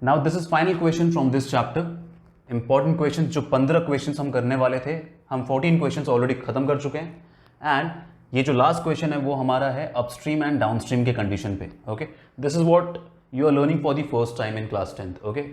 Now this is final question from this chapter. Important question जो 15 question हम करने वाले थे, हम 14 क्वेश्चन ऑलरेडी खत्म कर चुके हैं. एंड ये जो लास्ट क्वेश्चन है वो हमारा है अपस्ट्रीम एंड डाउनस्ट्रीम के कंडीशन पे. Okay, this is what you are learning for the first time in class 10th. Okay,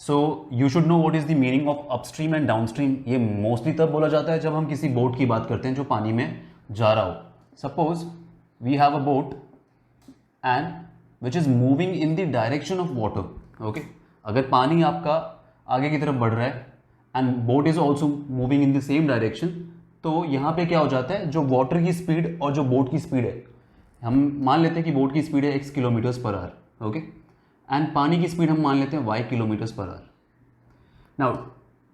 so you should know what is the meaning of upstream and downstream. ये mostly तब बोला जाता है जब हम किसी बोट की बात करते हैं जो पानी में जा रहा हो. Suppose we have a boat and which is moving in the direction of water. Okay, अगर पानी आपका आगे की तरफ बढ़ रहा है and boat is also moving in the same direction, तो यहाँ पे क्या हो जाता है, जो वाटर की स्पीड और जो बोट की स्पीड है, हम मान लेते हैं कि बोट की स्पीड है x kilometres per hour. Okay, and पानी की स्पीड हम मान लेते हैं y kilometres per hour. Now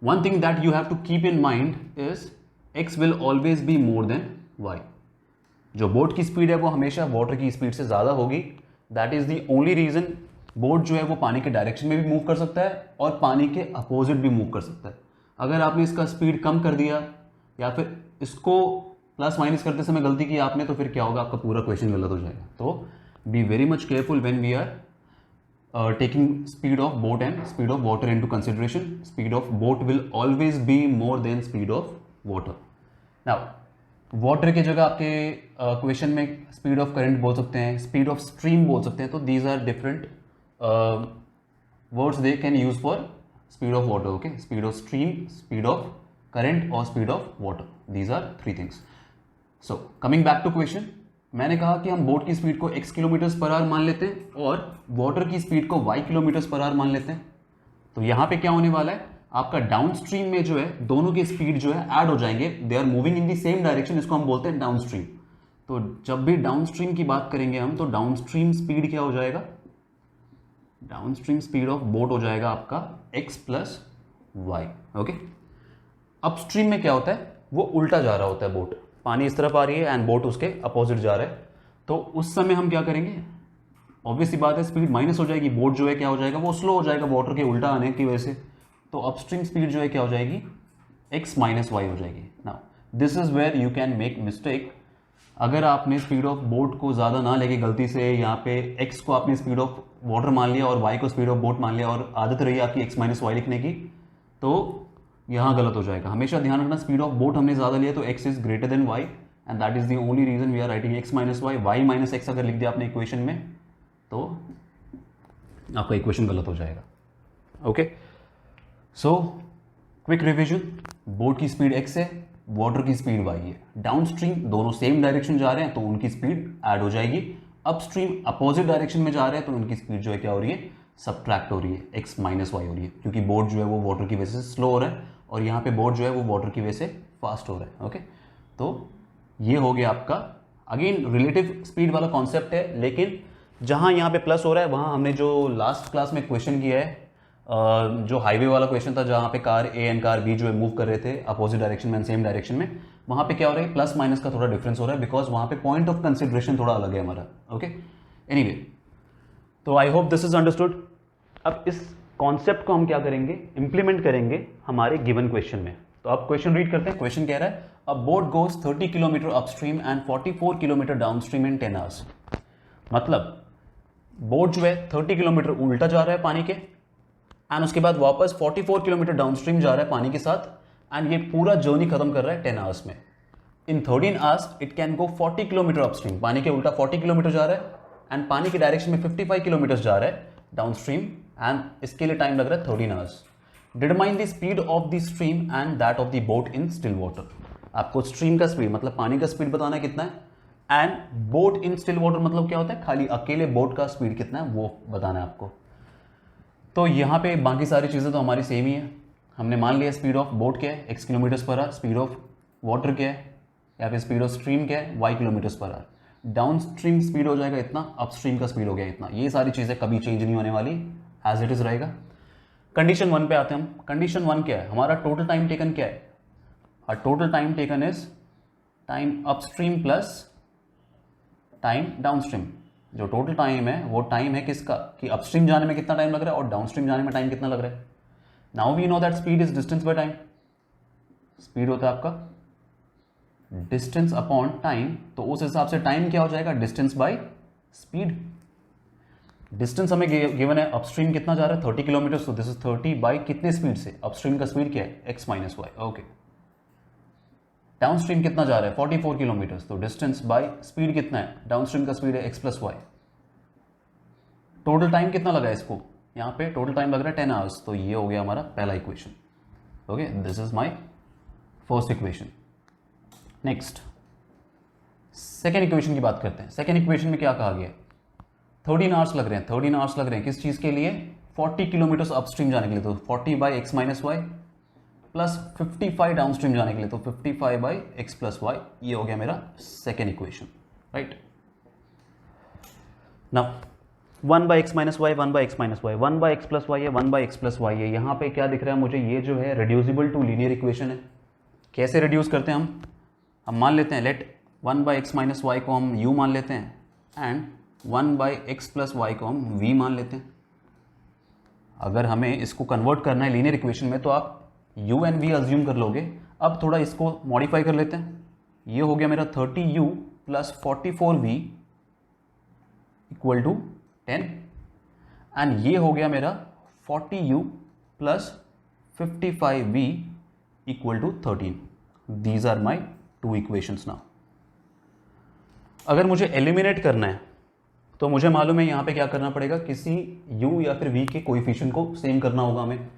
one thing that you have to keep in mind is x will always be more than y. जो boat की speed है वो हमेशा वाटर की स्पीड से ज़्यादा होगी. That is the only reason boat जो है वो पानी के डायरेक्शन में भी मूव कर सकता है और पानी के अपोजिट भी मूव कर सकता है. अगर आपने इसका स्पीड कम कर दिया या फिर इसको प्लस माइनस करते समय गलती की आपने, तो फिर क्या होगा, आपका पूरा क्वेश्चन गलत हो जाएगा. तो be very much careful when we are taking speed of boat and speed of water into consideration. Speed of boat will always be more than speed of water. Now water की जगह आपके question में speed of current बोल सकते हैं, speed of stream बोल सकते हैं. तो these are different words they can use for speed of water. Okay, speed of stream, speed of current और speed of water. These are 3 things. So coming back to question, मैंने कहा कि हम boat की स्पीड को x kilometres per our मान लेते हैं और वाटर की स्पीड को y किलोमीटर्स पर आवर मान लेते हैं. तो यहाँ पे क्या होने वाला है, आपका डाउन स्ट्रीम में जो है दोनों की स्पीड जो है ऐड हो जाएंगे. They are moving in the same direction, इसको हम बोलते हैं डाउन स्ट्रीम. तो जब भी डाउन स्ट्रीम की बात करेंगे हम, तो डाउन स्ट्रीम स्पीड क्या हो जाएगा, downstream speed of boat हो जाएगा आपका x plus y. Okay, upstream में क्या होता है, वो उल्टा जा रहा होता है. बोट पानी इस तरफ आ रही है एंड बोट उसके अपोजिट जा रहा है. तो उस समय हम क्या करेंगे, ऑब्वियस सी बात है, स्पीड माइनस हो जाएगी. बोट जो है क्या हो जाएगा, वो स्लो हो जाएगा वाटर के उल्टा आने की वजह से. तो अपस्ट्रीम स्पीड जो है क्या हो जाएगी, x माइनस वाई हो जाएगी. Now this is where you can make mistake. अगर आपने स्पीड ऑफ बोट को ज़्यादा ना लेके गलती से यहाँ पे x को आपने स्पीड ऑफ वाटर मान लिया और y को स्पीड ऑफ बोट मान लिया और आदत रही आपकी x माइनस वाई लिखने की, तो यहाँ गलत हो जाएगा. हमेशा ध्यान रखना, स्पीड ऑफ बोट हमने ज़्यादा लिया तो x is greater than y and that is the only reason we are writing x minus y. y minus x अगर लिख दिया आपने इक्वेशन में तो आपका इक्वेशन गलत हो जाएगा. Okay, so quick revision, boat की स्पीड x है, वाटर की स्पीड y है. डाउन स्ट्रीम दोनों सेम डायरेक्शन जा रहे हैं तो उनकी स्पीड ऐड हो जाएगी. अपस्ट्रीम अपोजिट डायरेक्शन में जा रहे हैं तो उनकी स्पीड जो है क्या हो रही है, सब्ट्रैक्ट हो रही है, x माइनस वाई हो रही है, क्योंकि बोट जो है वो वाटर की वजह से स्लो हो रहा है और यहाँ पे बोट जो है वो वाटर की वजह से फास्ट हो रहा है. ओके, तो ये हो गया आपका अगेन रिलेटिव स्पीड वाला कॉन्सेप्ट है. लेकिन जहाँ यहाँ पे प्लस हो रहा है वहाँ हमने जो लास्ट क्लास में क्वेश्चन किया है, जो हाईवे वाला क्वेश्चन था जहाँ पे car A and car B जो है मूव कर रहे थे अपोजिट डायरेक्शन में एंड सेम डायरेक्शन में, वहाँ पे क्या हो रहा है, प्लस माइनस का थोड़ा डिफरेंस हो रहा है बिकॉज वहाँ पे पॉइंट ऑफ कंसिडरेशन थोड़ा अलग है हमारा. ओके, एनीवे, तो I hope this is understood. अब इस कॉन्सेप्ट को हम क्या करेंगे, इंप्लीमेंट करेंगे हमारे गिवन क्वेश्चन में. तो अब क्वेश्चन रीड करते हैं. क्वेश्चन कह रहा है अ boat goes 30 kilometre upstream and 44 kilometre downstream in 10 hours. मतलब बोट जो है 30 किलोमीटर उल्टा जा रहा है पानी के एंड उसके बाद वापस 44 किलोमीटर डाउनस्ट्रीम जा रहा है पानी के साथ एंड ये पूरा जर्नी खत्म कर रहा है 10 आवर्स में. इन 13 hours it can go 40 kilometre upstream, पानी के उल्टा 40 किलोमीटर जा रहा है एंड पानी के डायरेक्शन में 55 किलोमीटर जा रहा है डाउनस्ट्रीम एंड इसके लिए टाइम लग रहा है 13 hours. Determine the speed of the stream and that of the boat in still water. आपको स्ट्रीम का स्पीड मतलब पानी का स्पीड बताना है कितना है and boat in still water मतलब क्या होता है, खाली अकेले बोट का स्पीड कितना है वो बताना है आपको. तो यहाँ पे बाकी सारी चीज़ें तो हमारी सेम ही है. हमने मान लिया स्पीड ऑफ बोट क्या है, x kilometres per our. Speed of water क्या है या फिर स्पीड ऑफ स्ट्रीम क्या है, y kilometres per our. Down stream speed हो जाएगा इतना, अपस्ट्रीम का स्पीड हो गया इतना. ये सारी चीज़ें कभी चेंज नहीं होने वाली, एज इट इज़ रहेगा. कंडीशन 1 पे आते हैं हम. कंडीशन 1 क्या है, हमारा टोटल टाइम टेकन क्या है, और total time taken is time upstream plus time downstream. जो टोटल टाइम है वो टाइम है किसका, कि अपस्ट्रीम जाने में कितना टाइम लग रहा है और डाउनस्ट्रीम जाने में टाइम कितना लग रहा है. Now we know that speed is distance by time. Speed होता है आपका डिस्टेंस अपॉन टाइम, तो उस हिसाब से टाइम क्या हो जाएगा, डिस्टेंस बाय स्पीड. डिस्टेंस हमें गिवन है, अपस्ट्रीम कितना जा रहा है 30 किलोमीटर, तो दिस इज 30 बाई कितने स्पीड से, अपस्ट्रीम का स्पीड क्या है x minus y, okay. Downstream कितना जा रहा है 44 किलोमीटर, तो डिस्टेंस बाई स्पीड कितना है, डाउनस्ट्रीम का स्पीड है x plus y. Total time कितना लगा है इसको, यहाँ पे टोटल टाइम लग रहा है 10 आवर्स, तो ये हो गया हमारा पहला equation, okay. This is my first equation. Next second equation की बात करते हैं। सेकेंड इक्वेशन में क्या कहा गया है, 13 आवर्स लग रहे हैं, 13 आवर्स लग रहे हैं किस चीज़ के लिए, 40 किलोमीटर अपस्ट्रीम जाने के लिए, तो 40 by x minus y plus 55 downstream जाने के लिए, तो 55 बाई एक्स प्लस वाई। ये हो गया मेरा second equation, right. Now 1 by x minus y, 1 by x minus y, 1 by x plus y है, 1 बाई एक्स प्लस वाई है। यहाँ पे क्या दिख रहा है मुझे, ये जो है रिड्यूसिबल टू लीनियर इक्वेशन है। कैसे रिड्यूस करते हैं हम मान लेते हैं, let 1 by x minus y को हम u मान लेते हैं and 1 by x plus y को हम v मान लेते हैं। अगर हमें इसको कन्वर्ट करना है लीनियर इक्वेशन में तो आप u एंड v अज्यूम कर लोगे। अब थोड़ा इसको मॉडिफाई कर लेते हैं, ये हो गया मेरा 30u plus 44v equal to 10 and ये हो गया मेरा 40u plus 55v equal to 13। These are my two equations now. अगर मुझे एलिमिनेट करना है तो मुझे मालूम है यहाँ पे क्या करना पड़ेगा, किसी u या फिर v के कोएफिशिएंट को सेम करना होगा हमें।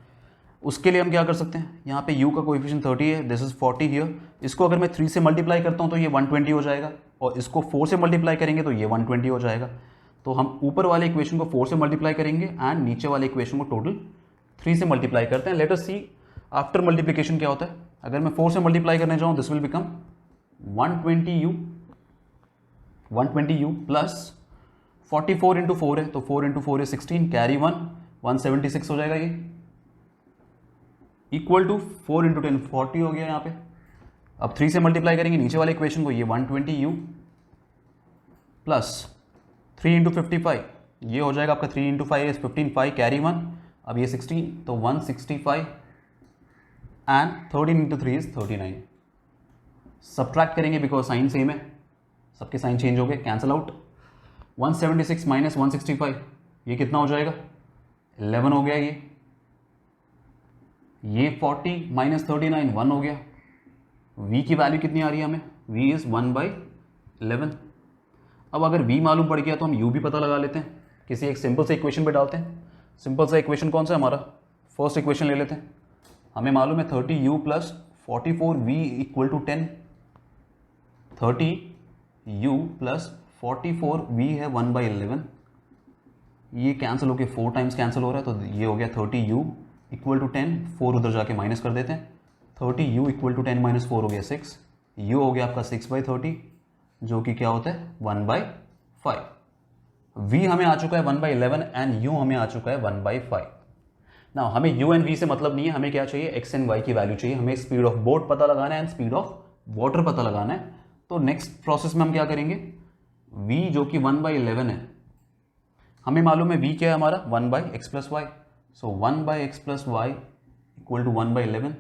उसके लिए हम क्या कर सकते हैं, यहाँ पे u का कोएफिशिएंट 30 है, दिस इज 40 हियर। इसको अगर मैं 3 से मल्टीप्लाई करता हूँ तो ये 120 हो जाएगा, और इसको 4 से मल्टीप्लाई करेंगे तो ये 120 हो जाएगा। तो हम ऊपर वाले इक्वेशन को 4 से मल्टीप्लाई करेंगे एंड नीचे वाले इक्वेशन को टोटल 3 से मल्टीप्लाई करते हैं। लेट अस सी आफ्टर मल्टीप्लिकेशन क्या होता है। अगर मैं 4 से मल्टीप्लाई करने जाऊँ this will become 120u plus 44 into 4 है, तो 4 इंटू 4 है 16, कैरी 176 हो जाएगा ये, इक्वल टू 4 इंटू 10 40 हो गया यहाँ पे। अब 3 से मल्टीप्लाई करेंगे नीचे वाले इक्वेशन को, ये 120u प्लस 3 इंटू 55, ये हो जाएगा आपका 3 इंटू 5 15, 5 कैरी 1, अब ये 16 तो 165 एंड 13 इंटू 3 इज 39। सब्ट्रैक्ट करेंगे बिकॉज साइन सेम है, सबके साइन चेंज हो गए, कैंसल आउट। 176 माइनस 165 ये कितना हो जाएगा 11 हो गया। ये 40 माइनस 39 1 हो गया। v की वैल्यू कितनी आ रही है हमें, v इज 1/11। अब अगर v मालूम पड़ गया तो हम u भी पता लगा लेते हैं, किसी एक सिंपल से इक्वेशन पे डालते हैं। सिंपल सा इक्वेशन कौन सा है हमारा, फर्स्ट इक्वेशन ले लेते हैं। हमें मालूम है 30u plus 44v equal to 10। 30u plus 44v है 1/11, ये कैंसिल होके 4 टाइम्स कैंसिल हो रहा है, तो ये हो गया 30u इक्वल टू 10, 4 उधर जाके माइनस कर देते हैं। 30u इक्वल टू 10 माइनस 4 हो गया 6, u हो गया आपका 6/30 जो कि क्या होता है 1/5। v हमें आ चुका है 1/11 एंड u हमें आ चुका है 1/5। ना हमें u एंड v से मतलब नहीं है, हमें क्या चाहिए x एंड y की वैल्यू चाहिए। हमें स्पीड ऑफ बोट पता लगाना है एंड स्पीड ऑफ वाटर पता लगाना है। तो नेक्स्ट प्रोसेस में हम क्या करेंगे, v जो कि 1/11 है, हमें मालूम है v क्या है हमारा 1/x plus y, so 1/x plus y equal to 1/11।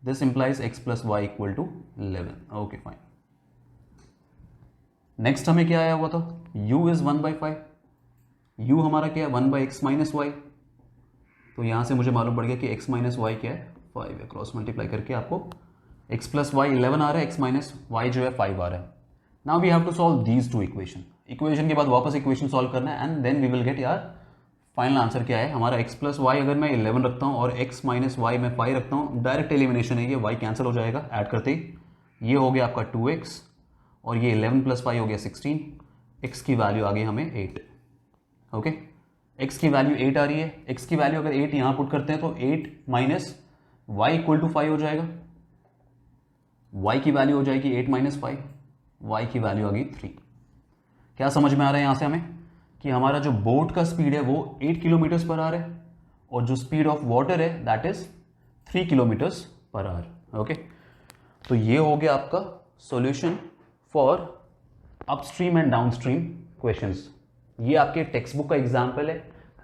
This implies x plus y equal to 11। Okay fine. Next हमें क्या आया हुआ था, u इज 1/5, u हमारा क्या है 1/x माइनस वाई। तो यहाँ से मुझे मालूम पड़ गया कि x माइनस वाई क्या है 5 है। क्रॉस मल्टीप्लाई करके आपको x प्लस वाई 11 आ रहा है, x माइनस वाई जो है 5 आ रहा है। Now we have to solve these two equation. Equation के बाद वापस इक्वेशन सॉल्व करना है and then we will get यार फाइनल आंसर क्या है हमारा। x प्लस वाई अगर मैं 11 रखता हूँ और x माइनस वाई मैं 5 रखता हूँ, डायरेक्ट एलिमिनेशन है, ये y कैंसिल हो जाएगा ऐड करते ही। ये हो गया आपका 2x और ये 11 प्लस 5 हो गया 16। x की वैल्यू आ गई हमें 8। ओके, x की वैल्यू 8 आ रही है। x की वैल्यू अगर 8 यहाँ पुट करते हैं तो 8 माइनस वाई इक्वल टू 5 हो जाएगा। y की वैल्यू हो जाएगी 8 माइनस 5, y की वैल्यू आ गई 3। क्या समझ में आ रहा है यहाँ से हमें कि हमारा जो बोट का स्पीड है वो 8 किलोमीटर्स पर आवर है और जो स्पीड ऑफ वाटर है that is 3 kilometres per hour. Okay, तो ये हो गया आपका solution for upstream and downstream questions. ये आपके टेक्स्ट बुक का एग्जाम्पल है।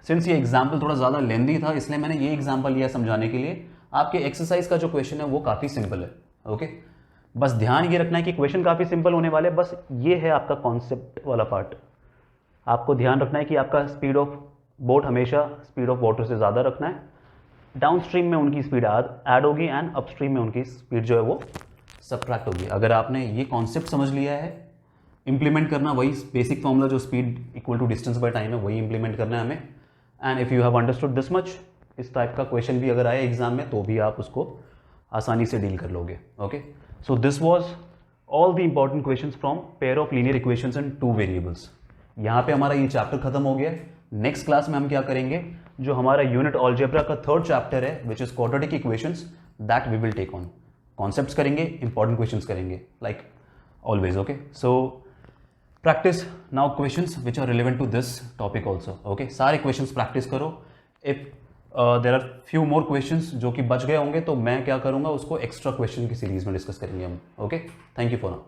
सिंस ये एग्जाम्पल थोड़ा ज़्यादा लेंदी था इसलिए मैंने ये एग्जाम्पल लिया समझाने के लिए। आपके एक्सरसाइज का जो क्वेश्चन है वो काफ़ी सिंपल है। ओके, बस ध्यान ये रखना है कि क्वेश्चन काफ़ी सिंपल होने वाले, बस ये है आपका कॉन्सेप्ट वाला पार्ट। आपको ध्यान रखना है कि आपका स्पीड ऑफ बोट हमेशा स्पीड ऑफ वाटर से ज़्यादा रखना है, डाउन स्ट्रीम में उनकी स्पीड ऐड होगी एंड अप स्ट्रीम में उनकी स्पीड जो है वो सब्ट्रैक्ट होगी। अगर आपने ये कॉन्सेप्ट समझ लिया है, इंप्लीमेंट करना वही बेसिक फॉर्मूला जो speed equal to distance by time है वही इंप्लीमेंट करना है हमें। And if you have understood this much, इस टाइप का क्वेश्चन भी अगर आए एग्जाम में तो भी आप उसको आसानी से डील कर लोगे। Okay, so this was all the important question from pair of linear equations and two variables. यहाँ पे हमारा ये चैप्टर खत्म हो गया है। नेक्स्ट क्लास में हम क्या करेंगे, जो हमारा यूनिट अलजेब्रा का थर्ड चैप्टर है which is quadratic equations, that we will take on. Concepts करेंगे, इंपॉर्टेंट क्वेश्चंस करेंगे like always. Okay, so practice now questions which are relevant to this topic also. Okay, सारे questions practice करो। If there are few more questions जो कि बच गए होंगे तो मैं क्या करूंगा, उसको एक्स्ट्रा क्वेश्चन की सीरीज में डिस्कस करेंगे हम। Okay, thank you for now.